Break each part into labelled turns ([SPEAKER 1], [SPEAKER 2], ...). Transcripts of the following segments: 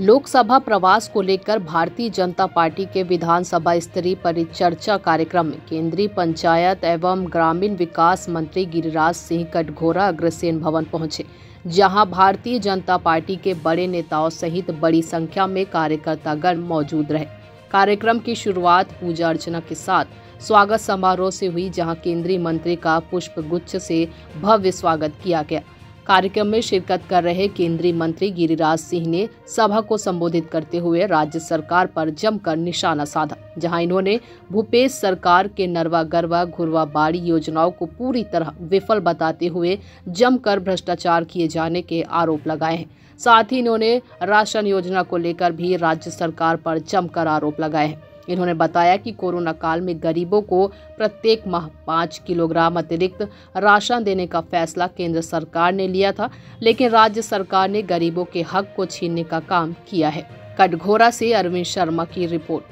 [SPEAKER 1] लोकसभा प्रवास को लेकर भारतीय जनता पार्टी के विधानसभा स्तरीय परिचर्चा कार्यक्रम में केंद्रीय पंचायत एवं ग्रामीण विकास मंत्री गिरिराज सिंह कटघोरा अग्रसेन भवन पहुंचे, जहां भारतीय जनता पार्टी के बड़े नेताओं सहित बड़ी संख्या में कार्यकर्तागण मौजूद रहे। कार्यक्रम की शुरुआत पूजा अर्चना के साथ स्वागत समारोह से हुई, जहां केंद्रीय मंत्री का पुष्प गुच्छ से भव्य स्वागत किया गया। कार्यक्रम में शिरकत कर रहे केंद्रीय मंत्री गिरिराज सिंह ने सभा को संबोधित करते हुए राज्य सरकार पर जमकर निशाना साधा, जहां इन्होंने भूपेश सरकार के नरवा गरवा घुरवा बाड़ी योजनाओं को पूरी तरह विफल बताते हुए जमकर भ्रष्टाचार किए जाने के आरोप लगाए हैं। साथ ही इन्होंने राशन योजना को लेकर भी राज्य सरकार पर जमकर आरोप लगाए हैं। इन्होंने बताया कि कोरोना काल में गरीबों को प्रत्येक माह 5 किलोग्राम अतिरिक्त राशन देने का फैसला केंद्र सरकार ने लिया था, लेकिन राज्य सरकार ने गरीबों के हक को छीनने का काम किया है। कटघोरा से अरविंद शर्मा की रिपोर्ट।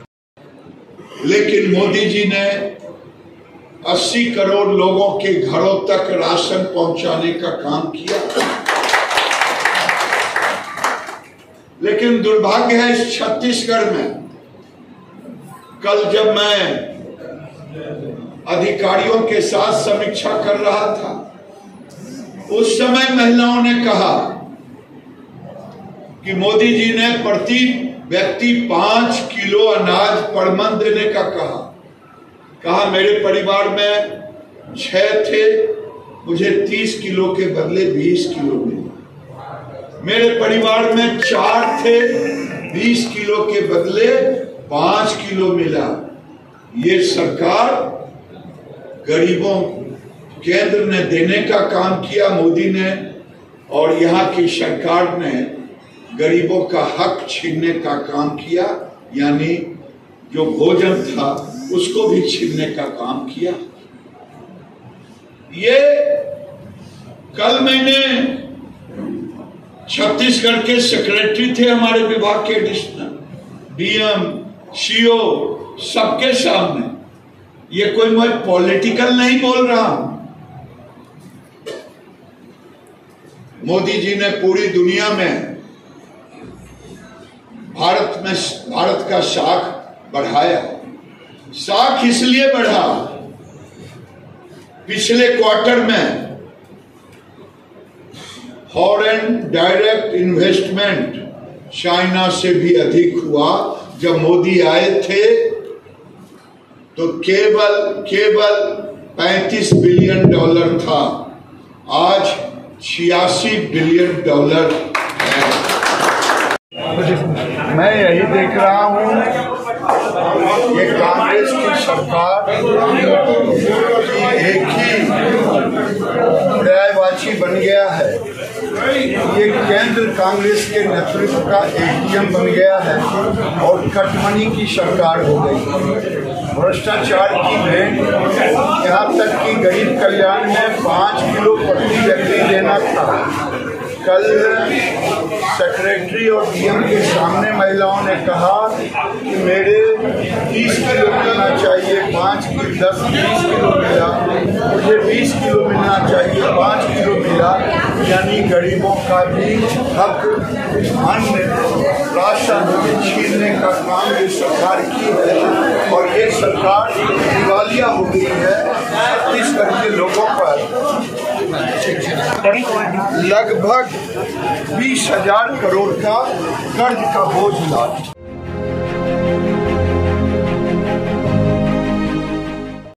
[SPEAKER 2] लेकिन मोदी जी ने 80 करोड़ लोगों के घरों तक राशन पहुंचाने का काम किया, लेकिन दुर्भाग्य है इस छत्तीसगढ़ में कल जब मैं अधिकारियों के साथ समीक्षा कर रहा था, उस समय महिलाओं ने कहा कि मोदी जी ने प्रति व्यक्ति 5 किलो अनाज पर मन देने का कहा। मेरे परिवार में 6 थे, मुझे 30 किलो के बदले 20 किलो मिले। मेरे परिवार में 4 थे, 20 किलो के बदले 5 किलो मिला। ये सरकार गरीबों केंद्र ने देने का काम किया मोदी ने, और यहाँ की सरकार ने गरीबों का हक छीनने का काम किया, यानी जो भोजन था उसको भी छीनने का काम किया। ये कल मैंने छत्तीसगढ़ के सेक्रेटरी थे हमारे विभाग के एडिशनल डीएम सीओ सबके सामने, ये कोई मैं पॉलिटिकल नहीं बोल रहा हूं। मोदी जी ने पूरी दुनिया में भारत का साख बढ़ाया। साख इसलिए बढ़ा, पिछले क्वार्टर में फॉरेन डायरेक्ट इन्वेस्टमेंट चाइना से भी अधिक हुआ। जब मोदी आए थे तो केवल 35 बिलियन डॉलर था, आज 86 बिलियन डॉलर है। मैं यही देख रहा हूँ, ये कांग्रेस की सरकार एक ही पर्यायवाची बन गया है। ये केंद्र कांग्रेस के नेतृत्व का एटीएम बन गया है और कटमनी की सरकार हो गई। भ्रष्टाचार की भेंट, यहाँ तक कि गरीब कल्याण में 5 किलो प्रति व्यक्ति देना था। कल सेक्रेटरी और डीएम के सामने महिलाओं ने कहा कि मेरे 30 किलो मिलना चाहिए, 5 किलो 10-20 किलो मिला, मुझे 20 किलो मिलना चाहिए, 5 किलो मिला। यानी गरीबों का भी हक अन्न राशन छीनने का काम ये सरकार की है, और ये सरकार दिवालिया हो गई है। छत्तीसगढ़ के लोगों पर लगभग 20,000 करोड़ का कर्ज का बोझ लाद।